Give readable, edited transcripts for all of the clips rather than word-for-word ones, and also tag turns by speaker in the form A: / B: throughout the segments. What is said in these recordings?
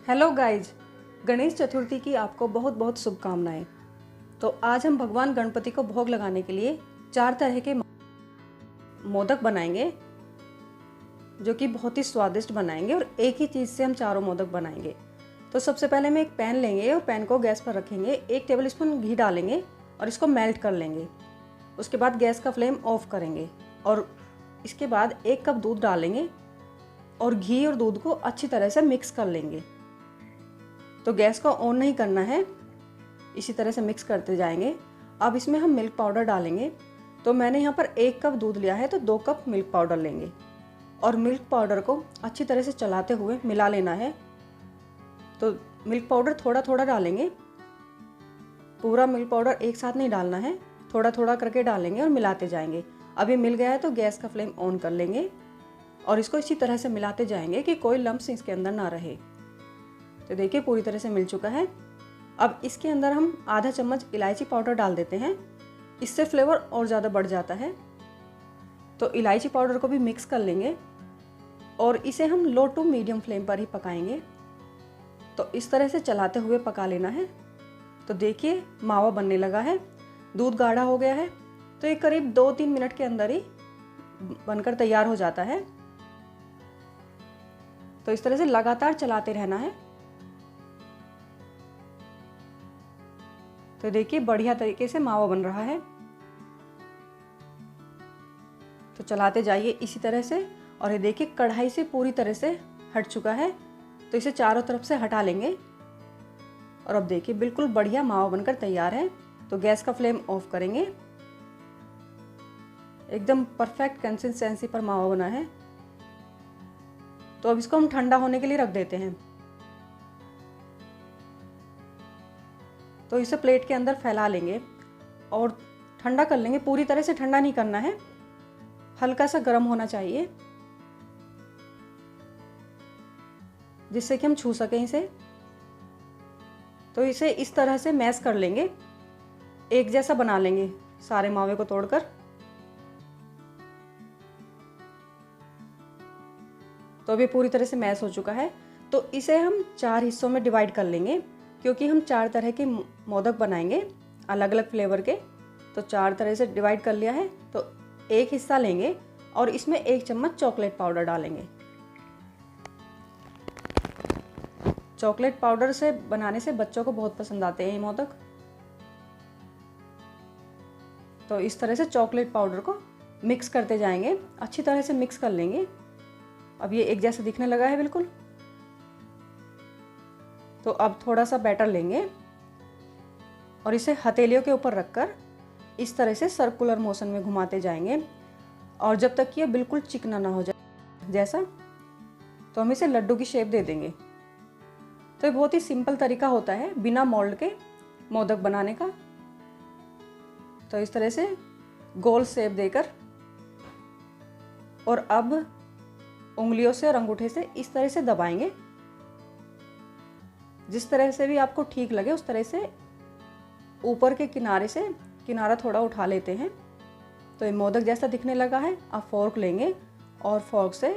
A: Hello guys, Ganesh Chaturthi की आपको बहुत बहुत शुभकामनाएं। तो आज हम भगवान गणपति को भोग लगाने के लिए 4 तरह के मोदक बनाएंगे जो कि बहुत ही स्वादिष्ट बनाएंगे और एक ही चीज़ से हम चारों मोदक बनाएंगे। तो सबसे पहले हम एक पैन लेंगे और पैन को गैस पर रखेंगे, 1 टेबल स्पून घी डालेंगे और इसको मेल्ट कर लेंगे। उसके बाद गैस का फ्लेम ऑफ करेंगे और इसके बाद 1 कप दूध डालेंगे और घी और दूध को अच्छी तरह से मिक्स कर लेंगे। तो गैस को ऑन नहीं करना है, इसी तरह से मिक्स करते जाएंगे। अब इसमें हम मिल्क पाउडर डालेंगे। तो मैंने यहाँ पर 1 कप दूध लिया है तो 2 कप मिल्क पाउडर लेंगे और मिल्क पाउडर को अच्छी तरह से चलाते हुए मिला लेना है। तो मिल्क पाउडर थोड़ा थोड़ा डालेंगे, पूरा मिल्क पाउडर एक साथ नहीं डालना है, थोड़ा थोड़ा करके डालेंगे और मिलाते जाएंगे। अभी मिल गया है तो गैस का फ्लेम ऑन कर लेंगे और इसको इसी तरह से मिलाते जाएंगे कि कोई लम्स इसके अंदर ना रहे। तो देखिए पूरी तरह से मिल चुका है। अब इसके अंदर हम आधा चम्मच इलायची पाउडर डाल देते हैं, इससे फ्लेवर और ज़्यादा बढ़ जाता है। तो इलायची पाउडर को भी मिक्स कर लेंगे और इसे हम लो टू मीडियम फ्लेम पर ही पकाएंगे। तो इस तरह से चलाते हुए पका लेना है। तो देखिए मावा बनने लगा है, दूध गाढ़ा हो गया है। तो ये करीब 2-3 मिनट के अंदर ही बनकर तैयार हो जाता है। तो इस तरह से लगातार चलाते रहना है। तो देखिए बढ़िया तरीके से मावा बन रहा है। तो चलाते जाइए इसी तरह से। और ये देखिए कढ़ाई से पूरी तरह से हट चुका है। तो इसे चारों तरफ से हटा लेंगे और अब देखिए बिल्कुल बढ़िया मावा बनकर तैयार है। तो गैस का फ्लेम ऑफ करेंगे। एकदम परफेक्ट कंसिस्टेंसी पर मावा बना है। तो अब इसको हम ठंडा होने के लिए रख देते हैं। तो इसे प्लेट के अंदर फैला लेंगे और ठंडा कर लेंगे। पूरी तरह से ठंडा नहीं करना है, हल्का सा गर्म होना चाहिए जिससे कि हम छू सकें इसे। तो इसे इस तरह से मैश कर लेंगे, एक जैसा बना लेंगे सारे मावे को तोड़कर। तो अभी पूरी तरह से मैश हो चुका है। तो इसे हम 4 हिस्सों में डिवाइड कर लेंगे क्योंकि हम 4 तरह के मोदक बनाएंगे अलग अलग फ्लेवर के। तो 4 तरह से डिवाइड कर लिया है। तो एक हिस्सा लेंगे और इसमें 1 चम्मच चॉकलेट पाउडर डालेंगे। चॉकलेट पाउडर से बनाने से बच्चों को बहुत पसंद आते हैं ये मोदक। तो इस तरह से चॉकलेट पाउडर को मिक्स करते जाएंगे, अच्छी तरह से मिक्स कर लेंगे। अब ये एक जैसा दिखने लगा है बिल्कुल। तो अब थोड़ा सा बैटर लेंगे और इसे हथेलियों के ऊपर रखकर इस तरह से सर्कुलर मोशन में घुमाते जाएंगे और जब तक कि ये बिल्कुल चिकना ना हो जाए जैसा। तो हम इसे लड्डू की शेप दे देंगे। तो ये बहुत ही सिंपल तरीका होता है बिना मोल्ड के मोदक बनाने का। तो इस तरह से गोल शेप देकर और अब उंगलियों से और अंगूठे से इस तरह से दबाएंगे। जिस तरह से भी आपको ठीक लगे उस तरह से ऊपर के किनारे से किनारा थोड़ा उठा लेते हैं। तो ये मोदक जैसा दिखने लगा है। अब फोर्क लेंगे और फोर्क से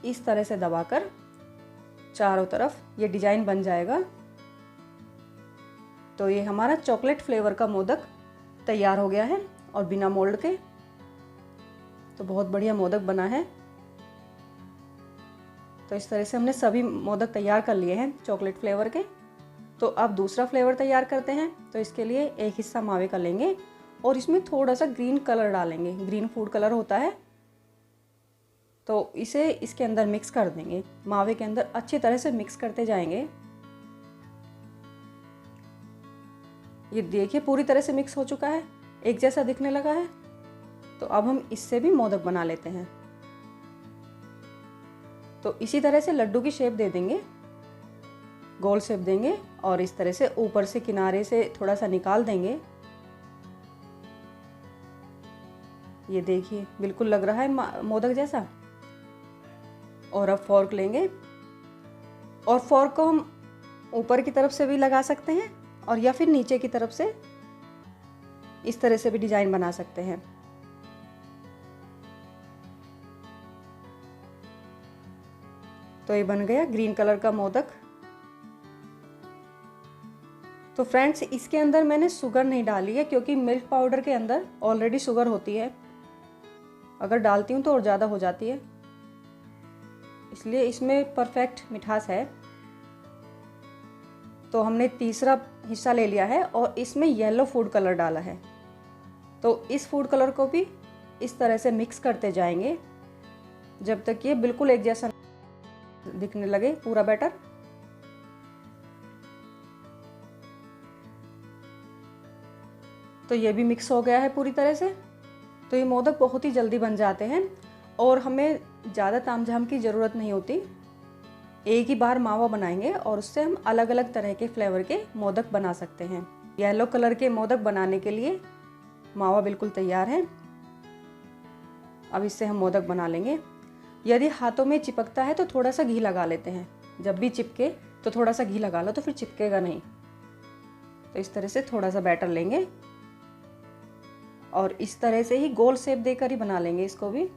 A: इस तरह से दबाकर चारों तरफ ये डिजाइन बन जाएगा। तो ये हमारा चॉकलेट फ्लेवर का मोदक तैयार हो गया है और बिना मोल्ड के। तो बहुत बढ़िया मोदक बना है। तो इस तरह से हमने सभी मोदक तैयार कर लिए हैं चॉकलेट फ्लेवर के। तो अब दूसरा फ्लेवर तैयार करते हैं। तो इसके लिए एक हिस्सा मावे का लेंगे और इसमें थोड़ा सा ग्रीन कलर डालेंगे, ग्रीन फूड कलर होता है। तो इसे इसके अंदर मिक्स कर देंगे, मावे के अंदर अच्छी तरह से मिक्स करते जाएंगे। ये देखिए पूरी तरह से मिक्स हो चुका है, एक जैसा दिखने लगा है। तो अब हम इससे भी मोदक बना लेते हैं। तो इसी तरह से लड्डू की शेप दे देंगे, गोल शेप देंगे और इस तरह से ऊपर से किनारे से थोड़ा सा निकाल देंगे। ये देखिए बिल्कुल लग रहा है मोदक जैसा। और अब फोर्क लेंगे और फोर्क को हम ऊपर की तरफ से भी लगा सकते हैं और या फिर नीचे की तरफ से इस तरह से भी डिजाइन बना सकते हैं। तो ये बन गया ग्रीन कलर का मोदक तो फ्रेंड्स इसके अंदर मैंने शुगर नहीं डाली है क्योंकि मिल्क पाउडर के अंदर ऑलरेडी शुगर होती है। अगर डालती हूँ तो और ज़्यादा हो जाती है, इसलिए इसमें परफेक्ट मिठास है। तो हमने तीसरा हिस्सा ले लिया है और इसमें येलो फूड कलर डाला है। तो इस फूड कलर को भी इस तरह से मिक्स करते जाएंगे जब तक ये बिल्कुल एक जैसा दिखने लगे पूरा बैटर। तो ये भी मिक्स हो गया है पूरी तरह से। तो ये मोदक बहुत ही जल्दी बन जाते हैं और हमें ज़्यादा तामझाम की ज़रूरत नहीं होती। एक ही बार मावा बनाएंगे और उससे हम अलग अलग तरह के फ्लेवर के मोदक बना सकते हैं। येलो कलर के मोदक बनाने के लिए मावा बिल्कुल तैयार है। अब इससे हम मोदक बना लेंगे। यदि हाथों में चिपकता है तो थोड़ा सा घी लगा लेते हैं। जब भी चिपके तो थोड़ा सा घी लगा लो, तो फिर चिपकेगा नहीं। तो इस तरह से थोड़ा सा बैटर लेंगे और इस तरह से ही गोल शेप देकर ही बना लेंगे इसको भी।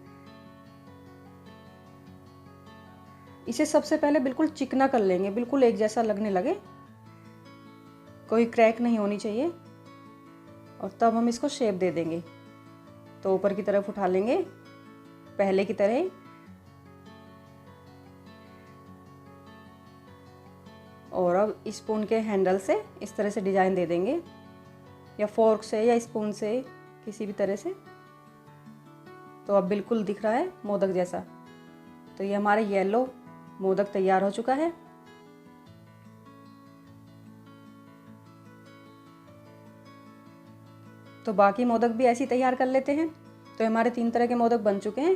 A: इसे सबसे पहले बिल्कुल चिकना कर लेंगे, बिल्कुल एक जैसा लगने लगे, कोई क्रैक नहीं होनी चाहिए, और तब हम इसको शेप दे देंगे। तो ऊपर की तरफ उठा लेंगे पहले की तरह, और अब स्पून के हैंडल से इस तरह से डिजाइन दे देंगे, या फोर्क से या स्पून से, किसी भी तरह से। तो अब बिल्कुल दिख रहा है मोदक जैसा। तो ये हमारे येलो मोदक तैयार हो चुका है। तो बाकी मोदक भी ऐसे ही तैयार कर लेते हैं। तो हमारे 3 तरह के मोदक बन चुके हैं।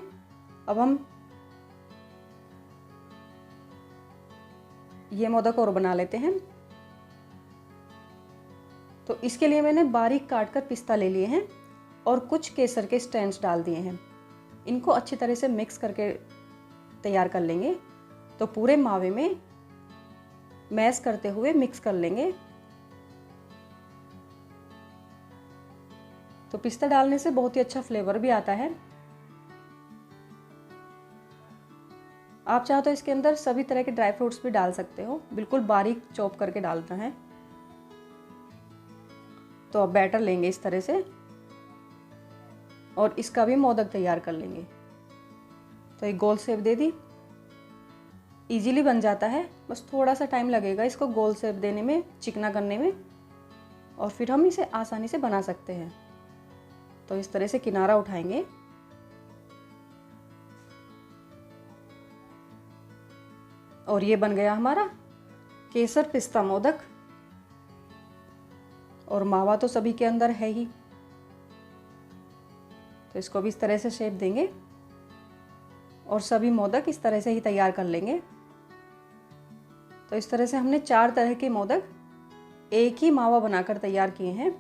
A: अब हम ये मोदक और बना लेते हैं। तो इसके लिए मैंने बारीक काट कर पिस्ता ले लिए हैं और कुछ केसर के स्टैंड्स डाल दिए हैं। इनको अच्छी तरह से मिक्स करके तैयार कर लेंगे। तो पूरे मावे में मैश करते हुए मिक्स कर लेंगे। तो पिस्ता डालने से बहुत ही अच्छा फ्लेवर भी आता है। आप चाहो तो इसके अंदर सभी तरह के ड्राई फ्रूट्स भी डाल सकते हो, बिल्कुल बारीक चॉप करके डालना है। तो अब बैटर लेंगे इस तरह से और इसका भी मोदक तैयार कर लेंगे। तो एक गोल शेप दे दी, इजीली बन जाता है, बस थोड़ा सा टाइम लगेगा इसको गोल शेप देने में, चिकना करने में, और फिर हम इसे आसानी से बना सकते हैं। तो इस तरह से किनारा उठाएंगे और ये बन गया हमारा केसर पिस्ता मोदक। और मावा तो सभी के अंदर है ही, तो इसको भी इस तरह से शेप देंगे और सभी मोदक इस तरह से ही तैयार कर लेंगे। तो इस तरह से हमने 4 तरह के मोदक एक ही मावा बनाकर तैयार किए हैं,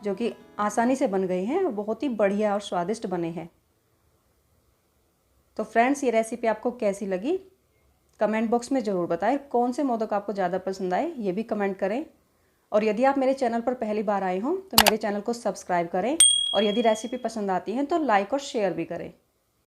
A: जो कि आसानी से बन गए हैं और बहुत ही बढ़िया और स्वादिष्ट बने हैं। तो फ्रेंड्स, ये रेसिपी आपको कैसी लगी कमेंट बॉक्स में ज़रूर बताएं। कौन से मोदक आपको ज़्यादा पसंद आए ये भी कमेंट करें। और यदि आप मेरे चैनल पर पहली बार आए हों तो मेरे चैनल को सब्सक्राइब करें, और यदि रेसिपी पसंद आती है तो लाइक और शेयर भी करें।